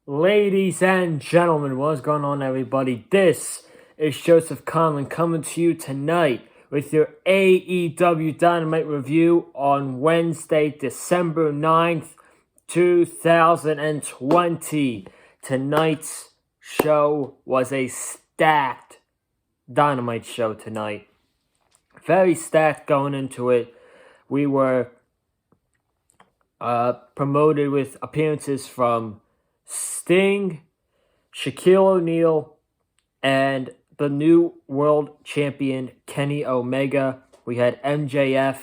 Ladies and gentlemen, what's going on, everybody? This is Joseph Conlon coming to you tonight with your AEW Dynamite review on Wednesday, December 9th, 2020. Tonight's show was a stacked Dynamite show tonight. Very stacked going into it. We were promoted with appearances from Sting, Shaquille O'Neal, and the new world champion Kenny Omega. We had MJF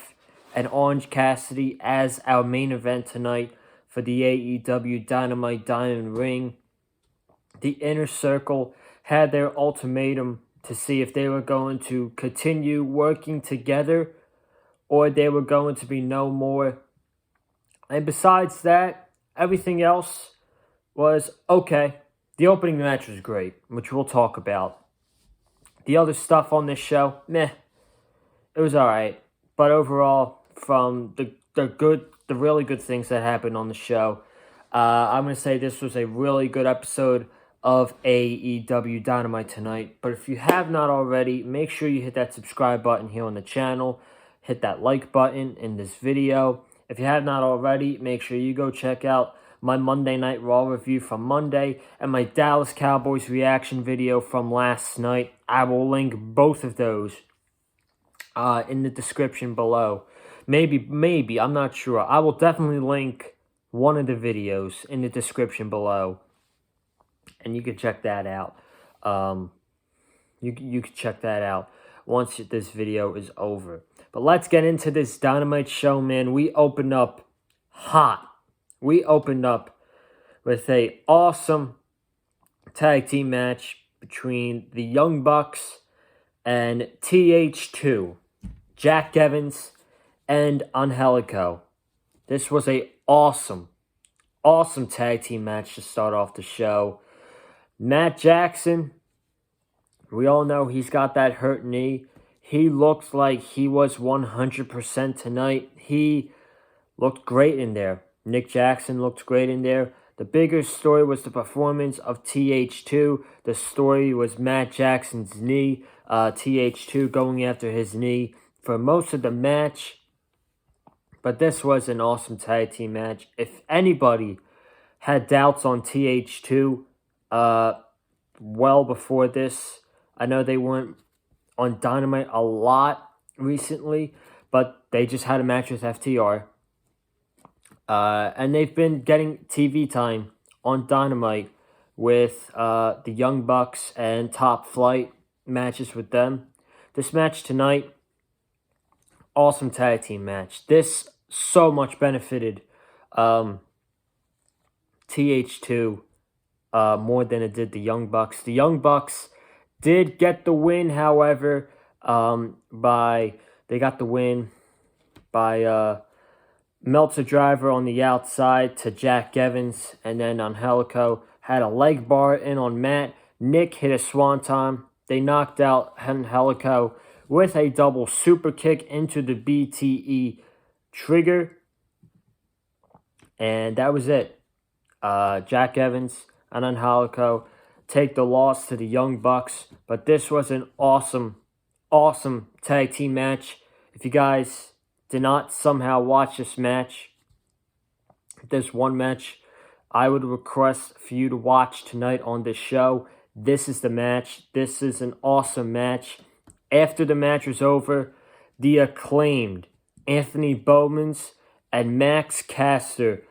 and Orange Cassidy as our main event tonight for the AEW Dynamite Diamond Ring. The Inner Circle had their ultimatum to see if they were going to continue working together or they were going to be no more. And besides that, everything else was okay. The opening match was great, which we'll talk about. The other stuff on this show, meh. It was alright. But overall, from the really good things that happened on the show, I'm going to say this was a really good episode of AEW Dynamite tonight. But if you have not already, make sure you hit that subscribe button here on the channel. Hit that like button in this video. If you have not already, make sure you go check out my Monday Night Raw review from Monday and my Dallas Cowboys reaction video from last night. I will link both of those in the description below. Maybe, I'm not sure. I will definitely link one of the videos in the description below. And you can check that out. You can check that out once this video is over. But let's get into this Dynamite show, man. We opened up hot. We opened up with a awesome tag team match between the Young Bucks and TH2, Jack Evans and Angelico. This was a awesome tag team match to start off the show. Matt Jackson, we all know he's got that hurt knee. He looks like he was 100% tonight. He looked great in there. Nick Jackson looked great in there. The bigger story was the performance of TH2. The story was Matt Jackson's knee. TH2 going after his knee for most of the match. But this was an awesome tag team match. If anybody had doubts on TH2 well before this, I know they weren't on Dynamite a lot recently, but they just had a match with FTR. And they've been getting TV time on Dynamite with the Young Bucks and Top Flight matches with them. This match tonight, awesome tag team match. This so much benefited TH2 more than it did the Young Bucks. The Young Bucks did get the win, however, they got the win by Meltzer driver on the outside to Jack Evans, and then Angelico had a leg bar in on Matt. Nick hit a swanton. They knocked out Angelico with a double super kick into the BTE trigger, and that was it. Jack Evans and Angelico take the loss to the Young Bucks, but this was an awesome tag team match. If you guys did not somehow watch this match, there's one match I would request for you to watch tonight on this show. This is the match. This is an awesome match. After the match was over, the Acclaimed Anthony Bowman's and Max Caster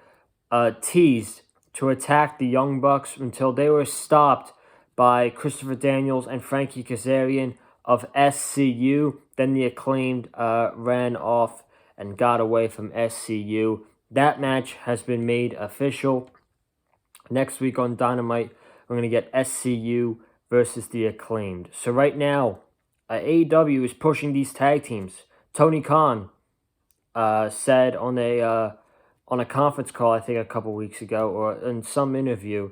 teased to attack the Young Bucks until they were stopped by Christopher Daniels and Frankie Kazarian of SCU. Then the Acclaimed ran off and got away from SCU. That match has been made official. Next week on Dynamite, we're going to get SCU versus the Acclaimed. So right now, AEW is pushing these tag teams. Tony Khan said on a conference call, I think a couple weeks ago, or in some interview,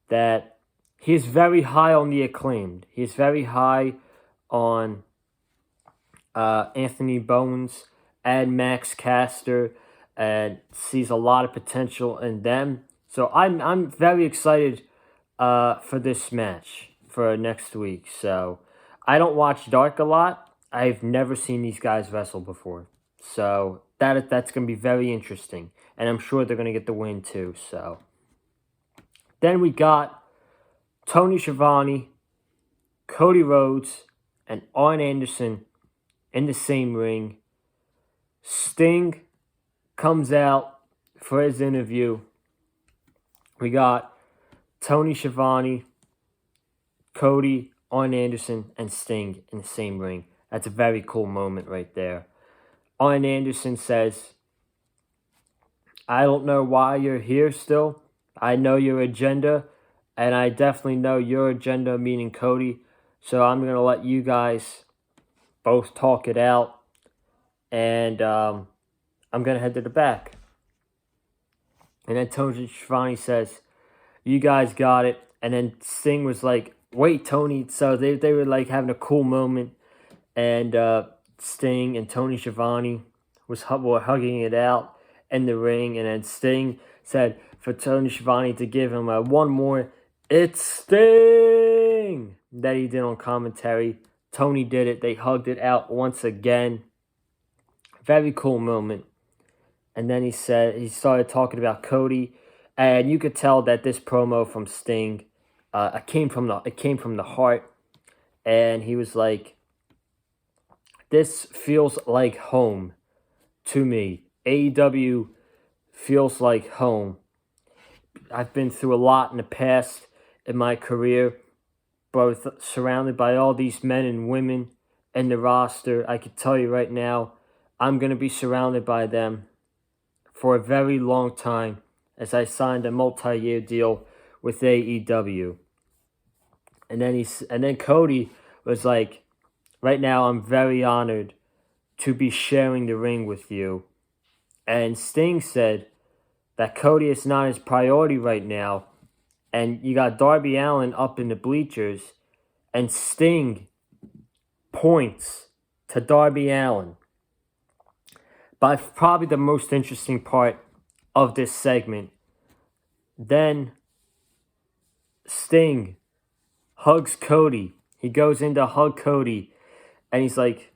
that he is very high on the Acclaimed. He is very high on Anthony Bowens and Max Caster, and sees a lot of potential in them. So I'm very excited for this match for next week. So I don't watch Dark a lot. I've never seen these guys wrestle before. So that's going to be very interesting. And I'm sure they're going to get the win too. So then we got Tony Schiavone, Cody Rhodes, and Arn Anderson in the same ring. Sting comes out for his interview. We got Tony Schiavone, Cody, Arn Anderson, and Sting in the same ring. That's a very cool moment right there. Arn Anderson says, I don't know why you're here still. I know your agenda, and I definitely know your agenda, meaning Cody. So I'm going to let you guys both talk it out, and I'm going to head to the back. And then Tony Schiavone says, you guys got it. And then Sting was like, wait, Tony. So they were like having a cool moment. And Sting and Tony Schiavone were hugging it out in the ring. And then Sting said for Tony Schiavone to give him one more, it's Sting, that he did on commentary. Tony did it. They hugged it out once again. Very cool moment. And then he started talking about Cody. And you could tell that this promo from Sting, it came from the heart. And he was like, this feels like home to me. AEW feels like home. I've been through a lot in the past in my career, both surrounded by all these men and women in the roster. I could tell you right now, I'm going to be surrounded by them for a very long time, as I signed a multi-year deal with AEW. And then Cody was like, right now I'm very honored to be sharing the ring with you. And Sting said that Cody is not his priority right now. And you got Darby Allin up in the bleachers, and Sting points to Darby Allin. But probably the most interesting part of this segment, then Sting hugs Cody. He goes in to hug Cody, and he's like,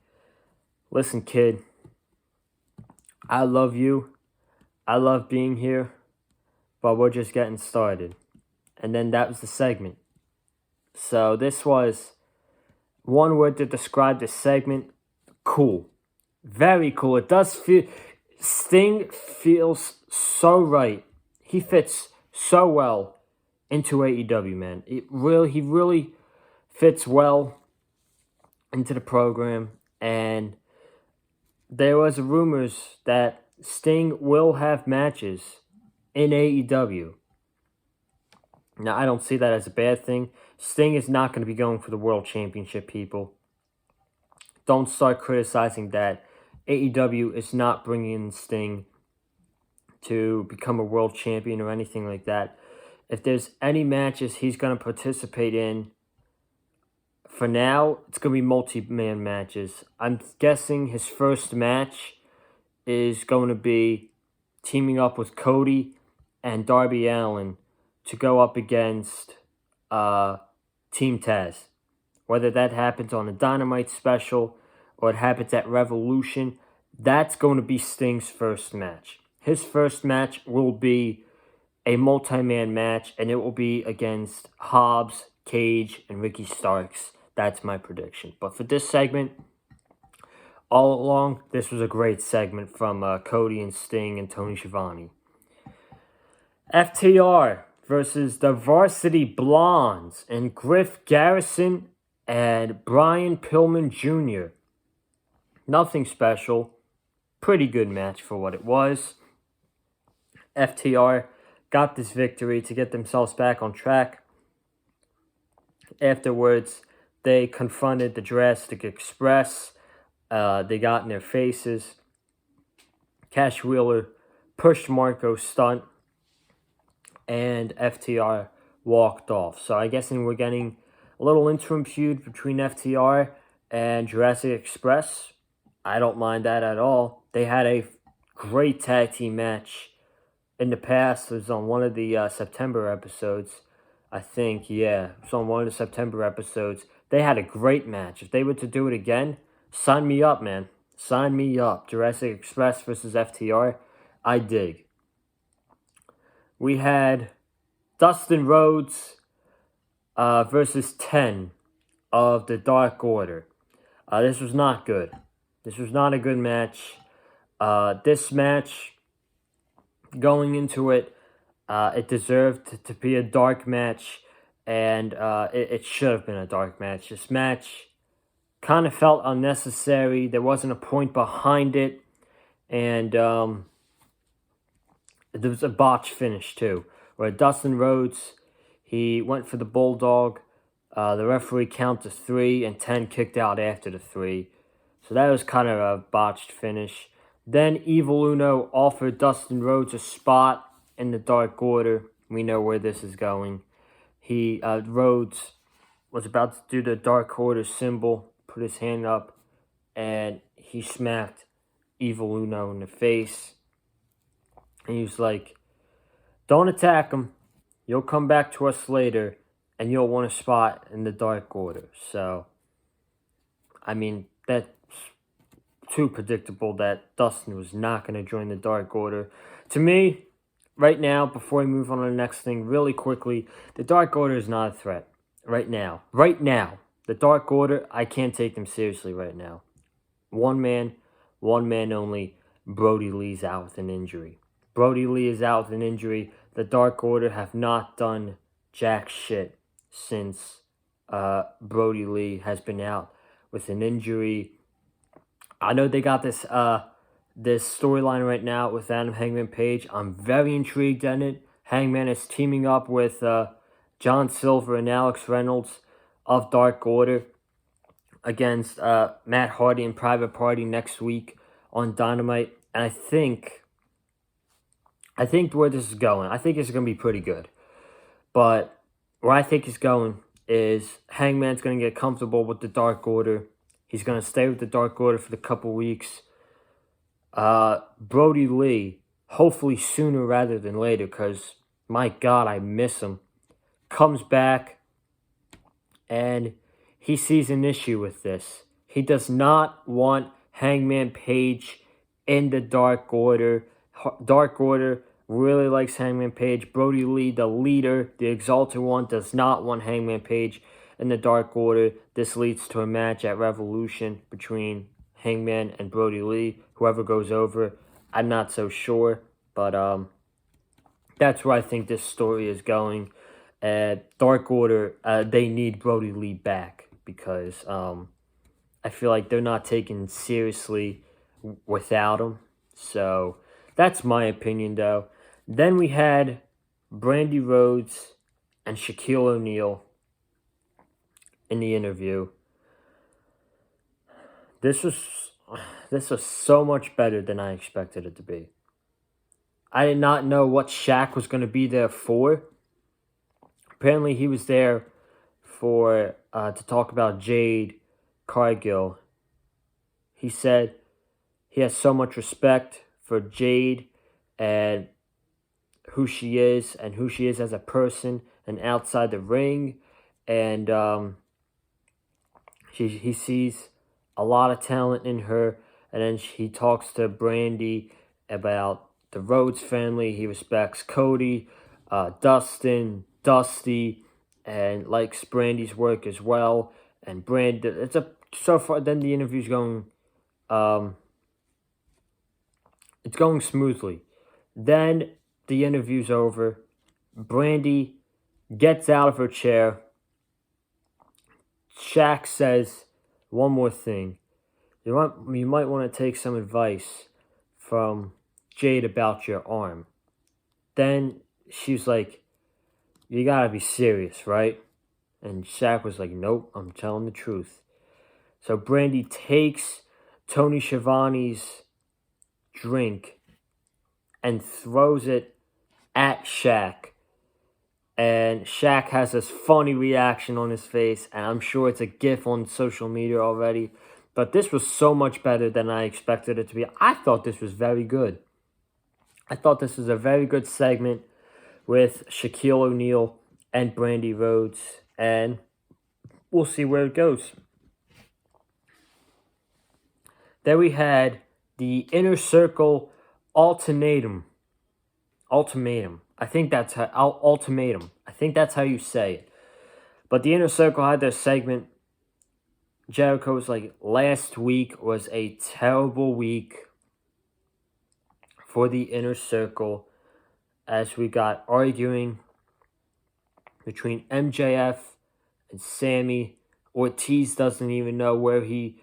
listen, kid, I love you. I love being here, but we're just getting started. And then that was the segment. So this was one word to describe this segment: cool. Very cool. It does feel, Sting feels so right. He fits so well into AEW, man. He really fits well into the program. And there was rumors that Sting will have matches in AEW. Now, I don't see that as a bad thing. Sting is not going to be going for the World Championship, people. Don't start criticizing that. AEW is not bringing in Sting to become a world champion or anything like that. If there's any matches he's going to participate in, for now, it's going to be multi-man matches. I'm guessing his first match is going to be teaming up with Cody and Darby Allin to go up against Team Taz. Whether that happens on a Dynamite special or it happens at Revolution, that's going to be Sting's first match. His first match will be a multi-man match, and it will be against Hobbs, Cage, and Ricky Starks. That's my prediction. But for this segment, all along, this was a great segment from Cody and Sting and Tony Schiavone. FTR versus the Varsity Blondes and Griff Garrison and Brian Pillman Jr. Nothing special. Pretty good match for what it was. FTR got this victory to get themselves back on track. Afterwards, they confronted the Jurassic Express. They got in their faces. Cash Wheeler pushed Marco's stunt, and FTR walked off. So I guess we're getting a little interim feud between FTR and Jurassic Express. I don't mind that at all. They had a great tag team match in the past. It was on one of the September episodes. I think, yeah. It was on one of the September episodes. They had a great match. If they were to do it again, sign me up, man. Sign me up. Jurassic Express versus FTR. I dig. We had Dustin Rhodes versus 10 of the Dark Order. This was not good. This was not a good match. This match, going into it, it deserved to be a dark match, and it should have been a dark match. This match kind of felt unnecessary. There wasn't a point behind it, and there was a botch finish too, where Dustin Rhodes, he went for the Bulldog. The referee counted 3, and 10 kicked out after the 3. So that was kind of a botched finish. Then Evil Uno offered Dustin Rhodes a spot in the Dark Order. We know where this is going. Rhodes was about to do the Dark Order symbol, put his hand up, and he smacked Evil Uno in the face. And he was like, "Don't attack him. You'll come back to us later, and you'll want a spot in the Dark Order." So, I mean, that's too predictable that Dustin was not going to join the Dark Order. To me, right now, before we move on to the next thing, really quickly, the Dark Order is not a threat. Right now. The Dark Order, I can't take them seriously right now. One man only. Brody Lee's out with an injury. Brody Lee is out with an injury. The Dark Order have not done jack shit since Brody Lee has been out with an injury. I know they got this storyline right now with Adam Hangman Page. I'm very intrigued in it. Hangman is teaming up with John Silver and Alex Reynolds of Dark Order against Matt Hardy and Private Party next week on Dynamite. And I think where this is going, I think it's going to be pretty good. But where I think it's going is Hangman's going to get comfortable with the Dark Order. He's going to stay with the Dark Order for the couple weeks. Brody Lee, hopefully sooner rather than later, because, my God, I miss him, comes back, and he sees an issue with this. He does not want Hangman Page in the Dark Order. Dark Order really likes Hangman Page. Brody Lee, the leader, the Exalted One, does not want Hangman Page in the Dark Order. This leads to a match at Revolution between Hangman and Brody Lee. Whoever goes over, I'm not so sure. But that's where I think this story is going. Dark Order, they need Brody Lee back because I feel like they're not taken seriously without him. So that's my opinion, though. Then we had Brandy Rhodes and Shaquille O'Neal in the interview. This was so much better than I expected it to be. I did not know what Shaq was going to be there for. Apparently, he was there for to talk about Jade Cargill. He said he has so much respect for Jade and who she is as a person and outside the ring. And he sees a lot of talent in her. And then he talks to Brandy about the Rhodes family. He respects Cody, Dustin, Dusty, and likes Brandy's work as well. And Brandy, so far. Then the interview's going, it's going smoothly. Then the interview's over. Brandy gets out of her chair. Shaq says one more thing. You might want to take some advice from Jade about your arm. Then she's like, "You gotta be serious, right?" And Shaq was like, "Nope, I'm telling the truth." So Brandy takes Tony Schiavone's drink and throws it at Shaq. And Shaq has this funny reaction on his face, and I'm sure it's a gif on social media already. But this was so much better than I expected it to be. I thought this was very good. I thought this was a very good segment with Shaquille O'Neal and Brandy Rhodes, and we'll see where it goes. Then we had the Inner Circle ultimatum. I think that's how ultimatum. I think that's how you say it. But the Inner Circle had their segment. Jericho was like, last week was a terrible week for the Inner Circle, as we got arguing between MJF and Sammy. Ortiz doesn't even know where he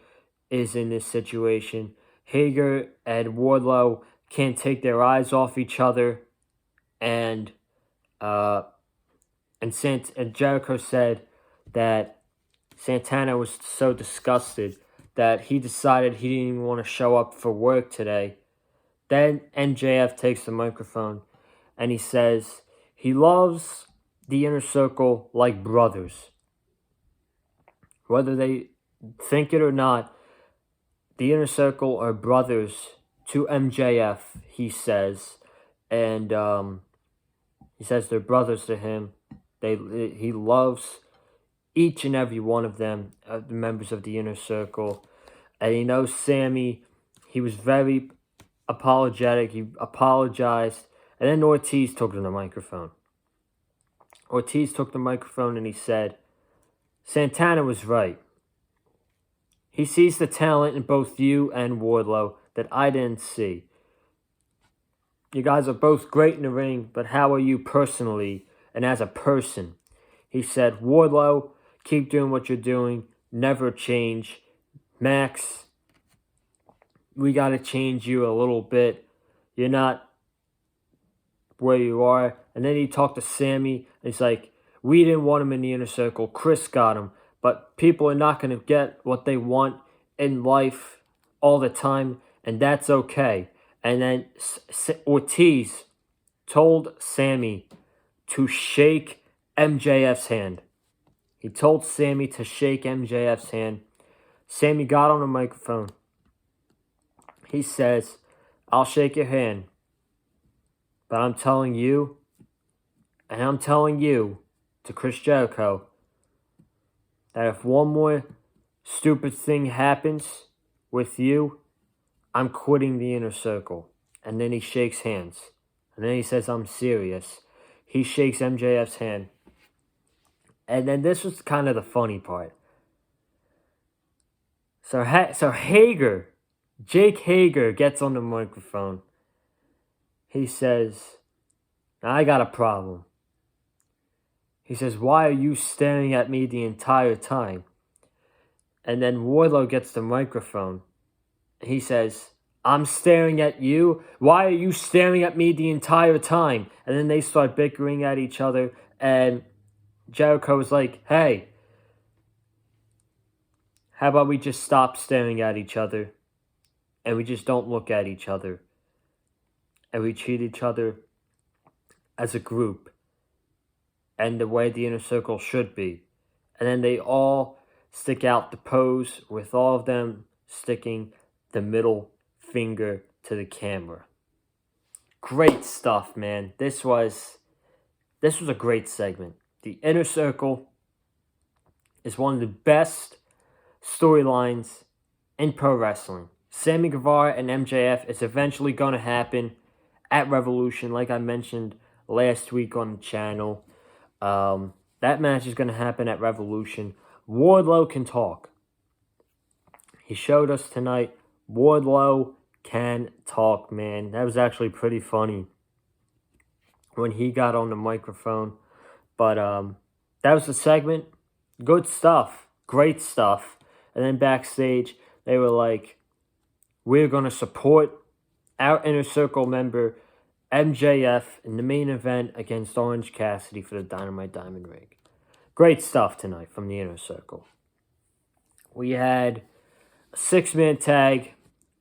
is in this situation. Hager and Wardlow can't take their eyes off each other, and Jericho said that Santana was so disgusted that he decided he didn't even want to show up for work today. Then MJF takes the microphone and he says he loves the Inner Circle like brothers. Whether they think it or not, the Inner Circle are brothers to MJF, he says. And he says they're brothers to him. He loves each and every one of them, the members of the Inner Circle. And he knows Sammy, he was very apologetic. He apologized. And then Ortiz took the microphone. And he said, Santana was right. He sees the talent in both you and Wardlow that I didn't see. You guys are both great in the ring, but how are you personally and as a person? He said, Wardlow, keep doing what you're doing. Never change. Max, we got to change you a little bit. You're not where you are. And then he talked to Sammy. And he's like, we didn't want him in the Inner Circle. Chris got him. But people are not going to get what they want in life all the time. And that's okay. And then Ortiz told Sammy to shake MJF's hand. He told Sammy to shake MJF's hand. Sammy got on the microphone. He says, I'll shake your hand. But I'm telling you, and I'm telling you, to Chris Jericho, that if one more stupid thing happens with you, I'm quitting the Inner Circle. And then he shakes hands. And then he says, I'm serious. He shakes MJF's hand. And then this was kind of the funny part. So Hager, Jake Hager gets on the microphone. He says, I got a problem. He says, why are you staring at me the entire time? And then Wardlow gets the microphone. He says, I'm staring at you. Why are you staring at me the entire time? And then they start bickering at each other. And Jericho was like, hey, how about we just stop staring at each other? And we just don't look at each other. And we treat each other as a group. And the way the Inner Circle should be. And then they all stick out the pose with all of them sticking the middle finger to the camera. Great stuff, man. This was a great segment. The Inner Circle is one of the best storylines in pro wrestling. Sammy Guevara and MJF is eventually going to happen at Revolution, like I mentioned last week on the channel. That match is going to happen at Revolution. Wardlow can talk. He showed us tonight. Wardlow can talk, man. That was actually pretty funny when he got on the microphone. But that was the segment. Good stuff. Great stuff. And then backstage, they were like, we're going to support our Inner Circle member MJF in the main event against Orange Cassidy for the Dynamite Diamond Ring. Great stuff tonight from the Inner Circle. We had a 6-man tag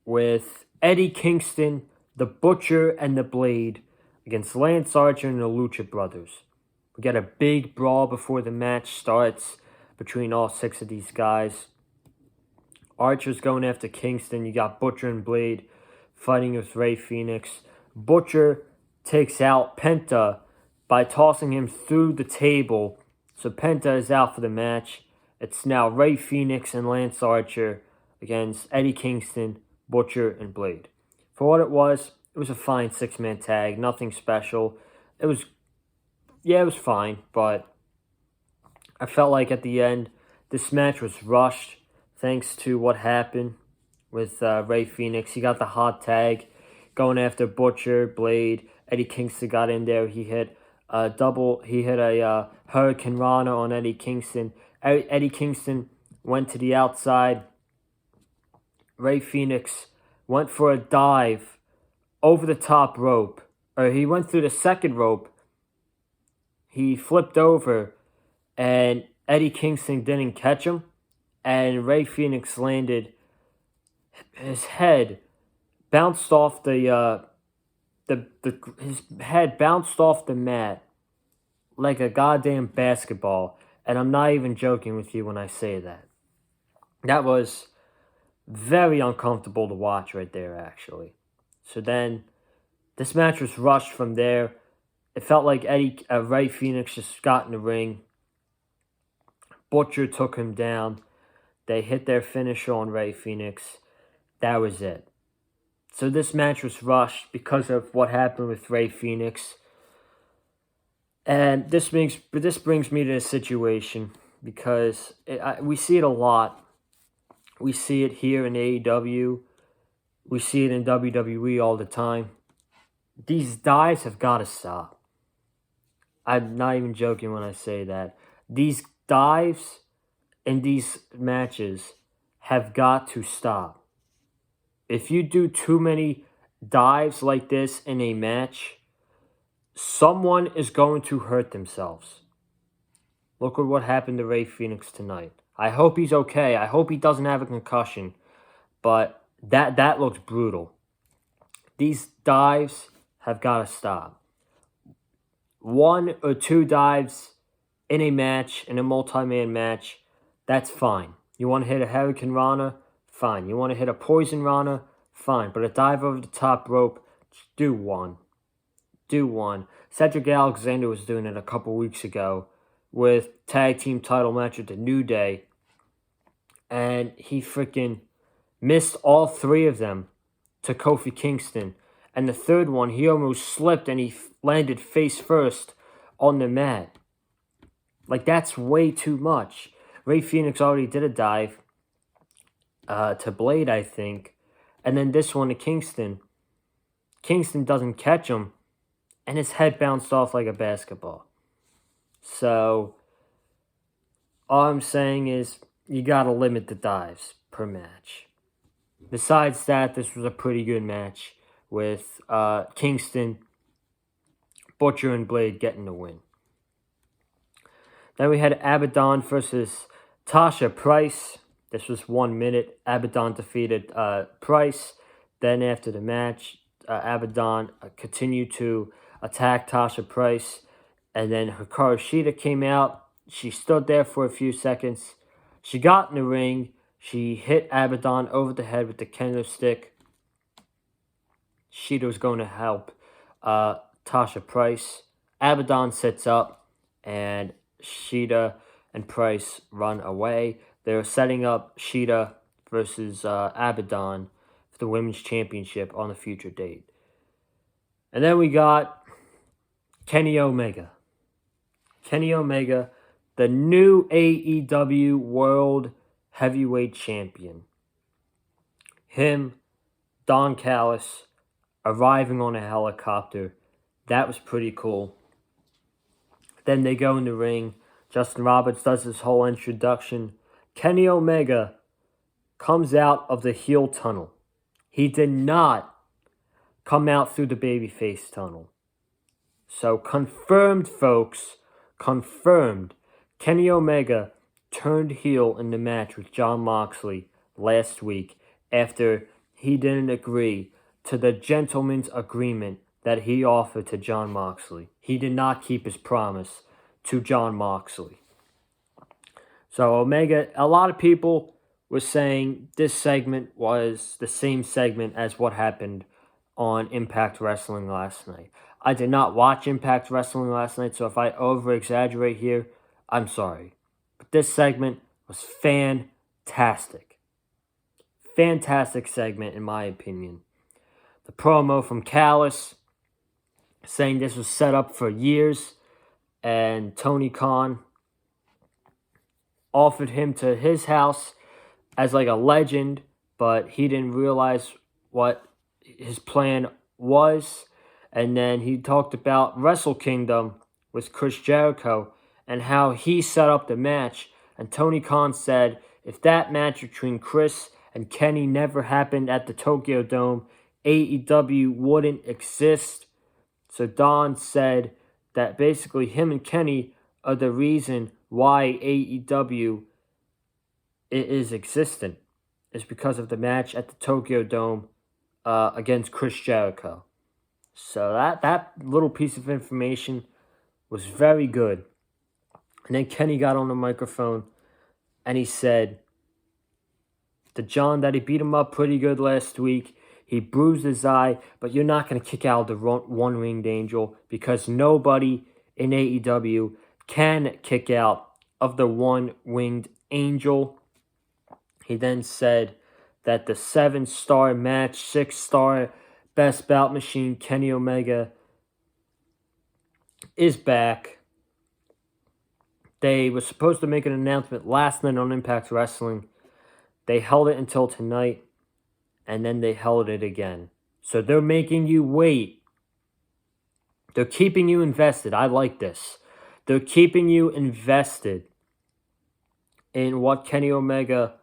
with Eddie Kingston, the Butcher, and the Blade against Lance Archer and the Lucha Brothers. We got a big brawl before the match starts between all 6 of these guys. Archer's going after Kingston. You got Butcher and Blade fighting with Rey Fenix. Butcher takes out Penta by tossing him through the table. So Penta is out for the match. It's now Rey Fenix and Lance Archer against Eddie Kingston, Butcher, and Blade. For what it was a fine 6-man tag. Nothing special. It was fine, but I felt like at the end, this match was rushed thanks to what happened with Rey Fenix. He got the hot tag going after Butcher, Blade. Eddie Kingston got in there. He hit a Hurricane Rana on Eddie Kingston. Eddie Kingston went to the outside. Rey Fenix went for a dive over the top rope. Or he went through the second rope. He flipped over, and Eddie Kingston didn't catch him. And Rey Fenix landed. His head bounced off his head bounced off the mat like a goddamn basketball. And I'm not even joking with you when I say that. That was very uncomfortable to watch right there, actually. So then, this match was rushed from there. It felt like Rey Fenix just got in the ring. Butcher took him down. They hit their finisher on Rey Fenix. That was it. So this match was rushed because of what happened with Rey Fenix. And this brings me to a situation because we see it a lot. We see it here in AEW. We see it in WWE all the time. These dives have got to stop. I'm not even joking when I say that. These dives in these matches have got to stop. If you do too many dives like this in a match, someone is going to hurt themselves. Look at what happened to Rey Fenix tonight. I hope he's okay. I hope he doesn't have a concussion. But that looks brutal. These dives have got to stop. 1 or 2 dives in a match, in a multi-man match, that's fine. You want to hit a Hurricane Rana? Fine. You want to hit a Poison Rana? Fine. But a dive over the top rope, just do one. Do one. Cedric Alexander was doing it a couple weeks ago with tag team title match with the New Day. And he freaking missed all 3 of them to Kofi Kingston. And the third one, he almost slipped and he landed face first on the mat. Like, that's way too much. Rey Fenix already did a dive to Blade, I think. And then this one to Kingston. Kingston doesn't catch him. And his head bounced off like a basketball. So, all I'm saying is, you gotta limit the dives per match. Besides that, this was a pretty good match with Kingston, Butcher, and Blade getting the win. Then we had Abaddon versus Tasha Price. This was 1 minute. Abaddon defeated Price. Then after the match, Abaddon continued to attack Tasha Price. And then Hikaru Shida came out. She stood there for a few seconds. She got in the ring. She hit Abaddon over the head with the kendo stick. Shida was going to help Tasha Price. Abaddon sits up, and Shida and Price run away. They're setting up Shida versus Abaddon for the Women's Championship on a future date. And then we got Kenny Omega. Kenny Omega, the new AEW World Heavyweight Champion. Him, Don Callis, arriving on a helicopter. That was pretty cool. Then they go in the ring. Justin Roberts does his whole introduction. Kenny Omega comes out of the heel tunnel. He did not come out through the babyface tunnel. So confirmed, folks. Confirmed. Kenny Omega turned heel in the match with Jon Moxley last week after he didn't agree to the gentleman's agreement that he offered to Jon Moxley. He did not keep his promise to Jon Moxley. So Omega, a lot of people were saying this segment was the same segment as what happened on Impact Wrestling last night. I did not watch Impact Wrestling last night, so if I over-exaggerate here, I'm sorry. But this segment was fantastic. Fantastic segment, in my opinion. The promo from Callis saying this was set up for years, and Tony Khan offered him to his house as like a legend, but he didn't realize what his plan was. And then he talked about Wrestle Kingdom with Chris Jericho and how he set up the match. And Tony Khan said if that match between Chris and Kenny never happened at the Tokyo Dome, AEW wouldn't exist. So Don said that basically him and Kenny are the reason why AEW is existent. It's because of the match at the Tokyo Dome against Chris Jericho. So that little piece of information was very good. And then Kenny got on the microphone and he said, the John that he beat him up pretty good last week. He bruised his eye, but you're not going to kick out the one-winged angel because nobody in AEW can kick out of the one-winged angel. He then said that the 7-star match, 6-star best bout machine, Kenny Omega, is back. They were supposed to make an announcement last night on Impact Wrestling. They held it until tonight, and then they held it again. So they're making you wait. They're keeping you invested. I like this. They're keeping you invested in what Kenny Omega...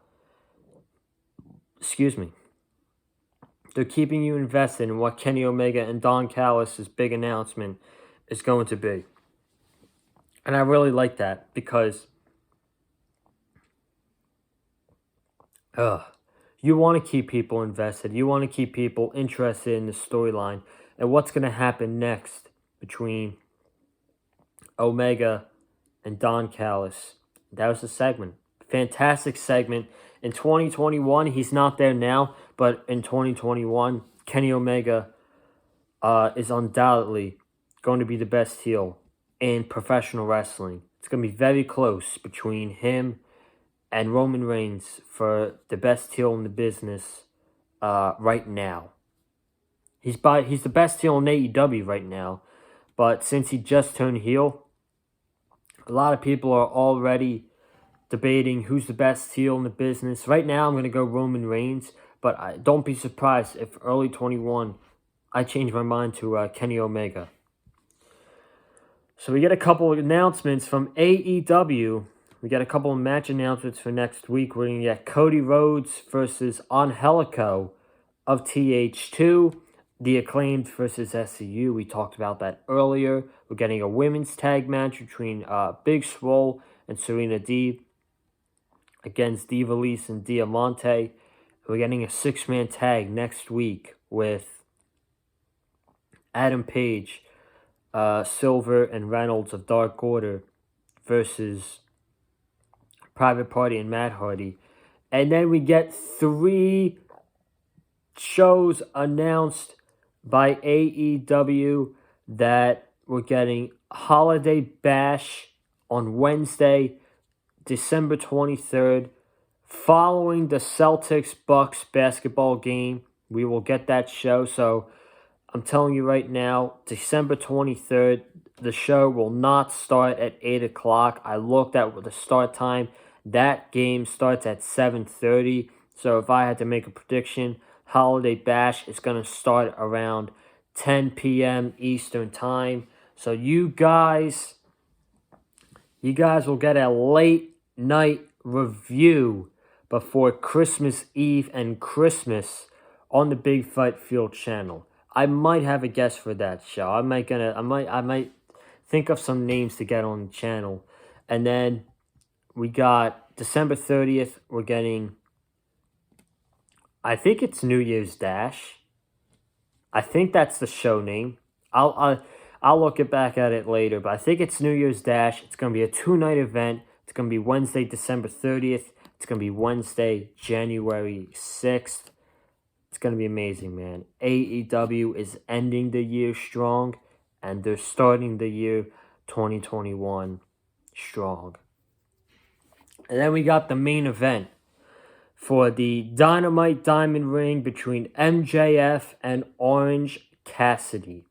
They're keeping you invested in what Kenny Omega and Don Callis' big announcement is going to be. And I really like that because you want to keep people invested. You want to keep people interested in the storyline and what's going to happen next between Omega and Don Callis. That was the segment. Fantastic segment. In 2021, he's not there now, but in 2021, Kenny Omega is undoubtedly going to be the best heel in professional wrestling. It's going to be very close between him and Roman Reigns for the best heel in the business right now. He's the best heel in AEW right now, but since he just turned heel, a lot of people are already debating who's the best heel in the business. Right now, I'm going to go Roman Reigns, but don't be surprised if early 21, I change my mind to Kenny Omega. So we get a couple of announcements from AEW. We got a couple of match announcements for next week. We're going to get Cody Rhodes versus Angelico of TH2. The Acclaimed versus SCU. We talked about that earlier. We're getting a women's tag match between Big Swole and Serena Deeb against Diva-Lise and Diamante. We're getting a 6-man tag next week with Adam Page, Silver, and Reynolds of Dark Order versus Private Party and Matt Hardy. And then we get 3 shows announced by AEW that we're getting Holiday Bash on Wednesday, December 23rd. Following the Celtics-Bucks basketball game, we will get that show. So I'm telling you right now, December 23rd, the show will not start at 8 o'clock. I looked at the start time. That game starts at 7:30. So if I had to make a prediction, Holiday Bash is going to start around 10 p.m. Eastern Time. So you guys will get a late night review before Christmas Eve and Christmas on the Big Fight Field channel. I might have a guest for that show. I might think of some names to get on the channel. And then we got December 30th. We're getting, I think it's New Year's Dash. I think that's the show name. I'll look it back at it later, but I think it's New Year's Dash. It's going to be a 2-night event. It's going to be Wednesday, December 30th. It's going to be Wednesday, January 6th. It's going to be amazing, man. AEW is ending the year strong, and they're starting the year 2021 strong. And then we got the main event for the Dynamite Diamond Ring between MJF and Orange Cassidy.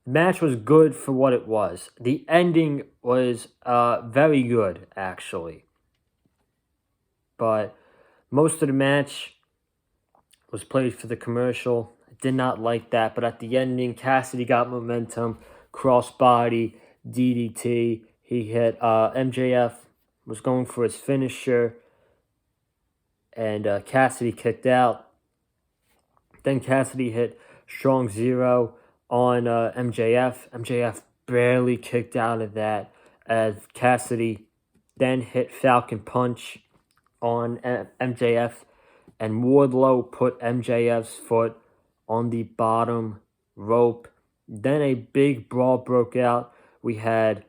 The match was good for what it was. The ending was very good, actually. But most of the match was played for the commercial. I did not like that. But at the ending, Cassidy got momentum, crossbody, DDT. He hit MJF, was going for his finisher, and Cassidy kicked out. Then Cassidy hit Strong Zero on MJF. MJF barely kicked out of that as Cassidy then hit Falcon Punch on MJF, and Wardlow put MJF's foot on the bottom rope. Then a big brawl broke out. We had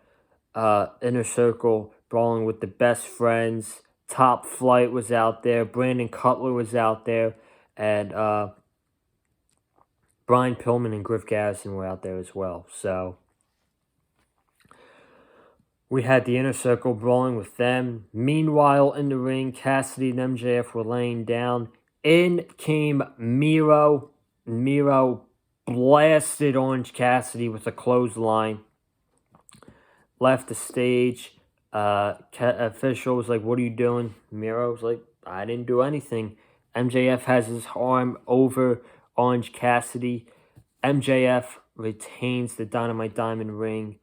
Inner Circle brawling with the Best Friends. Top Flight was out there. Brandon Cutler was out there. And Brian Pillman and Griff Garrison were out there as well. So we had the Inner Circle brawling with them. Meanwhile, in the ring, Cassidy and MJF were laying down. In came Miro. Miro blasted Orange Cassidy with a clothesline. Left the stage. Official was like, "What are you doing?" Miro was like, "I didn't do anything." MJF has his arm over Orange Cassidy. MJF retains the Dynamite Diamond Ring.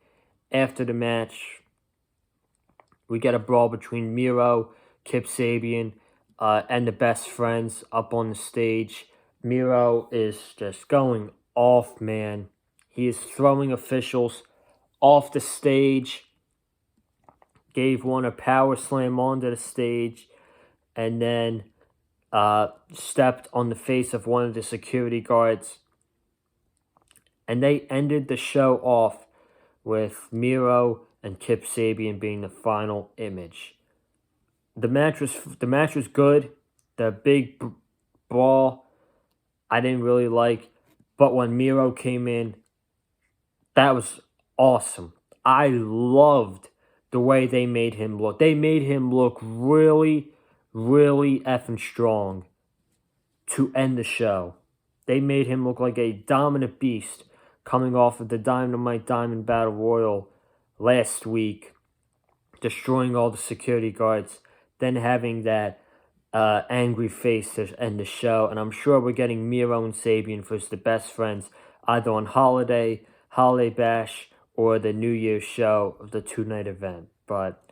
After the match, we get a brawl between Miro, Kip Sabian, and the Best Friends up on the stage. Miro is just going off, man. He is throwing officials off the stage. Gave one a power slam onto the stage, and then stepped on the face of one of the security guards. And they ended the show off with Miro and Kip Sabian being the final image. The match was good. The big brawl I didn't really like, but when Miro came in, that was awesome. I loved the way they made him look. They made him look really, really effing strong to end the show. They made him look like a dominant beast coming off of the Dynamite Diamond Battle Royal last week, destroying all the security guards, then having that angry face to end the show. And I'm sure we're getting Miro and Sabian versus the Best Friends either on Holiday Bash, or the New Year's show of the 2-night event. But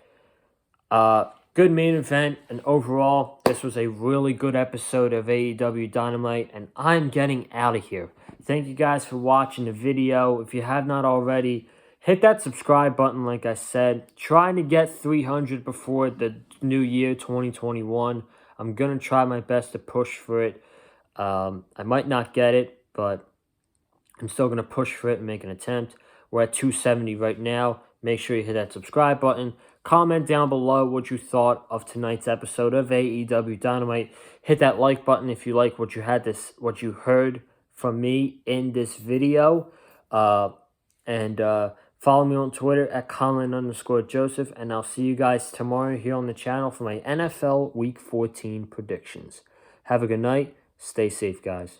good main event, and overall, this was a really good episode of AEW Dynamite, and I'm getting out of here. Thank you guys for watching the video. If you have not already, hit that subscribe button like I said. Trying to get 300 before the new year, 2021. I'm going to try my best to push for it. I might not get it, but I'm still going to push for it and make an attempt. We're at 270 right now. Make sure you hit that subscribe button. Comment down below what you thought of tonight's episode of AEW Dynamite. Hit that like button if you like what you heard from me in this video. And follow me on Twitter at Colin_Joseph. And I'll see you guys tomorrow here on the channel for my NFL Week 14 predictions. Have a good night. Stay safe, guys.